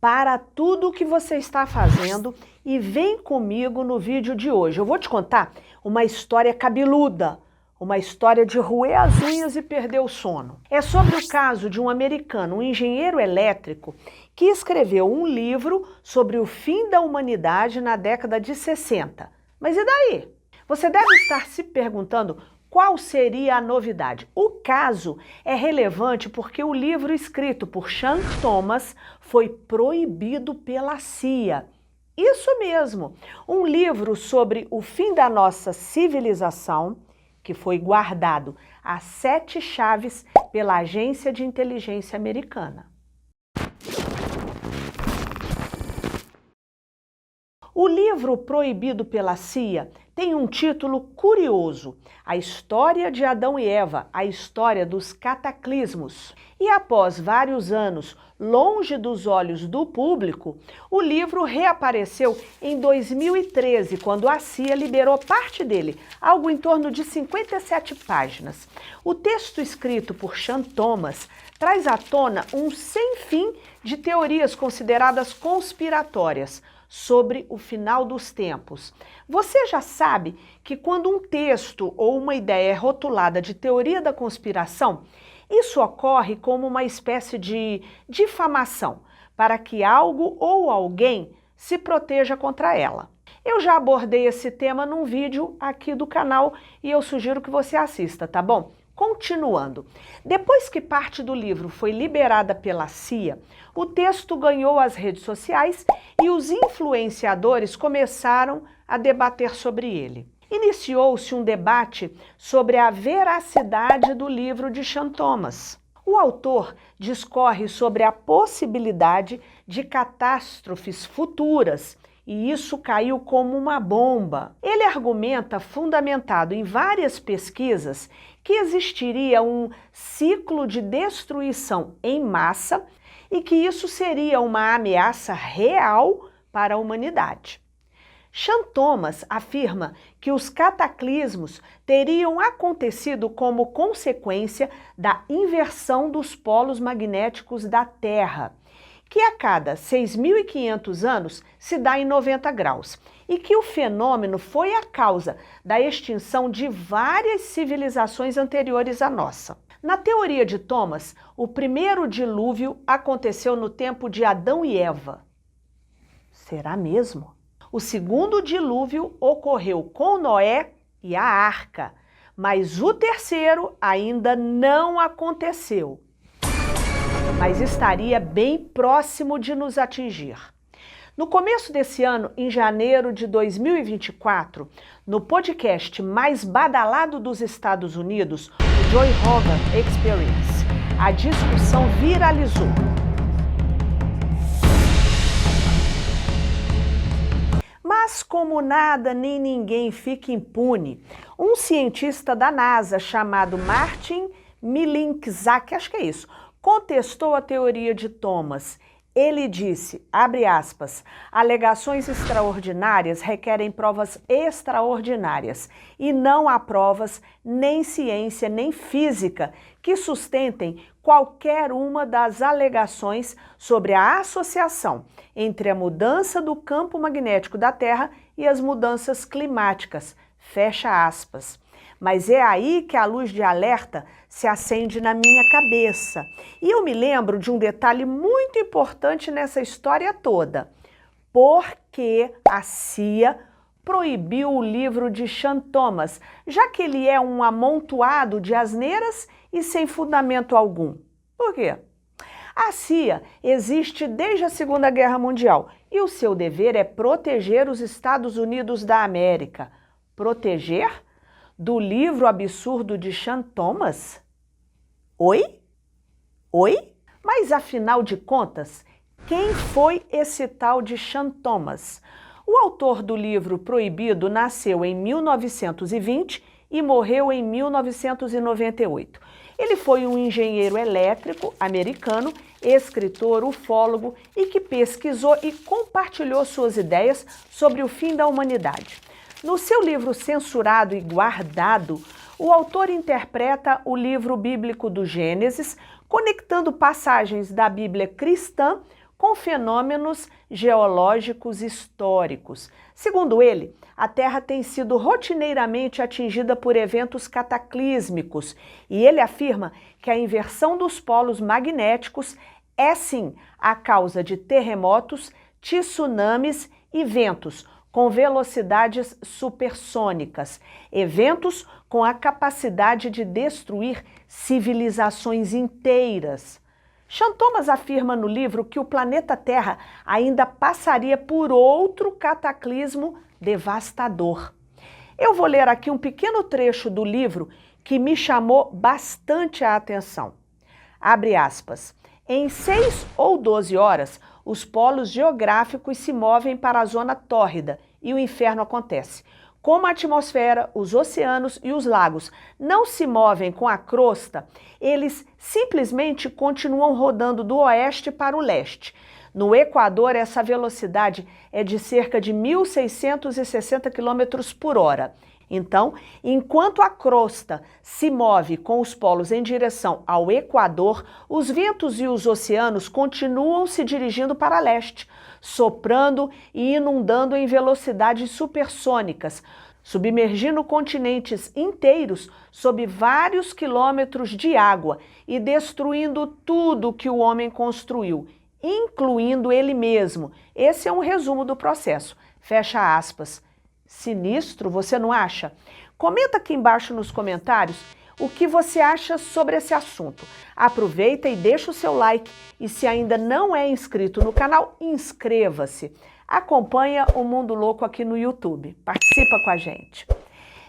Para tudo o que você está fazendo e vem comigo no vídeo de hoje. Eu vou te contar uma história cabeluda, uma história de roer as unhas e perder o sono. É sobre o caso de um americano, um engenheiro elétrico, que escreveu um livro sobre o fim da humanidade na década de 60. Mas e daí? Você deve estar se perguntando qual seria a novidade. O caso é relevante porque o livro escrito por Sean Thomas foi proibido pela CIA. Isso mesmo, um livro sobre o fim da nossa civilização, que foi guardado às 7 chaves pela Agência de Inteligência Americana. O livro proibido pela CIA tem um título curioso, A História de Adão e Eva, a história dos cataclismos. E após vários anos longe dos olhos do público, o livro reapareceu em 2013, quando a CIA liberou parte dele, algo em torno de 57 páginas. O texto escrito por Sean Thomas traz à tona um sem fim de teorias consideradas conspiratórias sobre o final dos tempos. Você já sabe que quando um texto ou uma ideia é rotulada de teoria da conspiração, isso ocorre como uma espécie de difamação, para que algo ou alguém se proteja contra ela. Eu já abordei esse tema num vídeo aqui do canal e eu sugiro que você assista, tá bom? Continuando, depois que parte do livro foi liberada pela CIA, o texto ganhou as redes sociais e os influenciadores começaram a debater sobre ele. Iniciou-se um debate sobre a veracidade do livro de Sean Thomas. O autor discorre sobre a possibilidade de catástrofes futuras, e isso caiu como uma bomba. Ele argumenta, fundamentado em várias pesquisas, que existiria um ciclo de destruição em massa e que isso seria uma ameaça real para a humanidade. Sean Thomas afirma que os cataclismos teriam acontecido como consequência da inversão dos polos magnéticos da Terra, que a cada 6.500 anos se dá em 90 graus, e que o fenômeno foi a causa da extinção de várias civilizações anteriores à nossa. Na teoria de Thomas, o primeiro dilúvio aconteceu no tempo de Adão e Eva. Será mesmo? O segundo dilúvio ocorreu com Noé e a Arca, mas o terceiro ainda não aconteceu, mas estaria bem próximo de nos atingir. No começo desse ano, em janeiro de 2024, no podcast mais badalado dos Estados Unidos, o Joe Rogan Experience, a discussão viralizou. Mas como nada nem ninguém fica impune, um cientista da NASA chamado Martin Milinczak, acho que é isso, contestou a teoria de Thomas. Ele disse, abre aspas, alegações extraordinárias requerem provas extraordinárias e não há provas, nem ciência, nem física, que sustentem qualquer uma das alegações sobre a associação entre a mudança do campo magnético da Terra e as mudanças climáticas, fecha aspas. Mas é aí que a luz de alerta se acende na minha cabeça. E eu me lembro de um detalhe muito importante nessa história toda. Por que a CIA proibiu o livro de Sean Thomas, já que ele é um amontoado de asneiras e sem fundamento algum? Por quê? A CIA existe desde a Segunda Guerra Mundial e o seu dever é proteger os Estados Unidos da América. Proteger? Do livro absurdo de Sean Thomas? Oi? Oi? Mas afinal de contas, quem foi esse tal de Sean Thomas? O autor do livro proibido nasceu em 1920 e morreu em 1998. Ele foi um engenheiro elétrico americano, escritor, ufólogo e que pesquisou e compartilhou suas ideias sobre o fim da humanidade. No seu livro censurado e guardado, O autor interpreta o livro bíblico do Gênesis, conectando passagens da Bíblia cristã com fenômenos geológicos históricos. Segundo ele, a Terra tem sido rotineiramente atingida por eventos cataclísmicos e ele afirma que a inversão dos polos magnéticos é sim a causa de terremotos, tsunamis e ventos com velocidades supersônicas, eventos com a capacidade de destruir civilizações inteiras. Sean Thomas afirma no livro que o planeta Terra ainda passaria por outro cataclismo devastador. Eu vou ler aqui um pequeno trecho do livro que me chamou bastante a atenção. Abre aspas. Em 6 ou 12 horas, os polos geográficos se movem para a zona tórrida e o inferno acontece. Como a atmosfera, os oceanos e os lagos não se movem com a crosta, eles simplesmente continuam rodando do oeste para o leste. No Equador, essa velocidade é de cerca de 1.660 km por hora. Então, enquanto a crosta se move com os polos em direção ao Equador, os ventos e os oceanos continuam se dirigindo para leste, soprando e inundando em velocidades supersônicas, submergindo continentes inteiros sob vários quilômetros de água e destruindo tudo que o homem construiu, incluindo ele mesmo. Esse é um resumo do processo. Fecha aspas. Sinistro, você não acha? Comenta aqui embaixo nos comentários o que você acha sobre esse assunto. Aproveita e deixa o seu like e se ainda não é inscrito no canal, inscreva-se. Acompanha o Mundo Louco aqui no YouTube. Participa com a gente.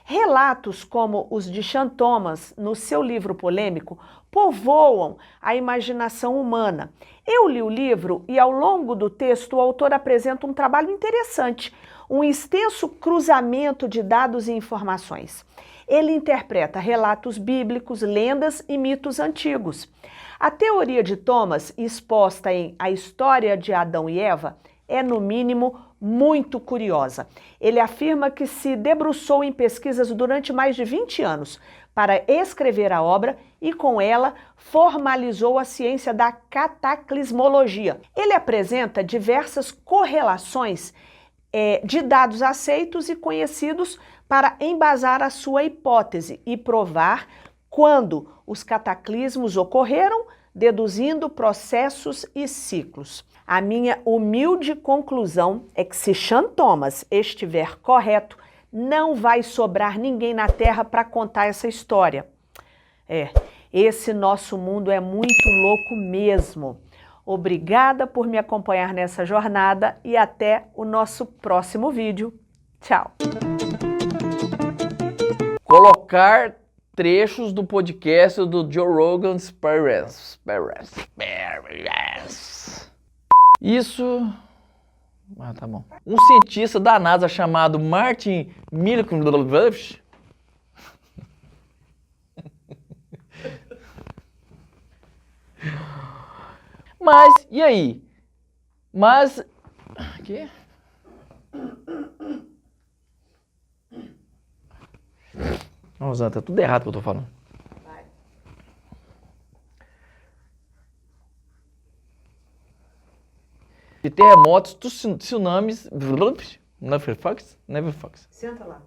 Relatos como os de Sean Thomas, no seu livro polêmico, povoam a imaginação humana. Eu li o livro e ao longo do texto o autor apresenta um trabalho interessante, um extenso cruzamento de dados e informações. Ele interpreta relatos bíblicos, lendas e mitos antigos. A teoria de Thomas, exposta em A História de Adão e Eva, é, no mínimo, muito curiosa. Ele afirma que se debruçou em pesquisas durante mais de 20 anos para escrever a obra e, com ela, formalizou a ciência da cataclismologia. Ele apresenta diversas correlações de dados aceitos e conhecidos para embasar a sua hipótese e provar quando os cataclismos ocorreram, deduzindo processos e ciclos. A minha humilde conclusão é que se Sean Thomas estiver correto, não vai sobrar ninguém na Terra para contar essa história. Esse nosso mundo é muito louco mesmo. Obrigada por me acompanhar nessa jornada e até o nosso próximo vídeo. Tchau! Colocar trechos do podcast do Joe Rogan Experience. Isso... Ah, tá bom. Um cientista da NASA chamado Martin Milkovich Mas, e aí? Mas... Aqui? Nossa, tá tudo errado que eu tô falando. Vai. De terremotos, tsunamis... Never fucks? Senta lá.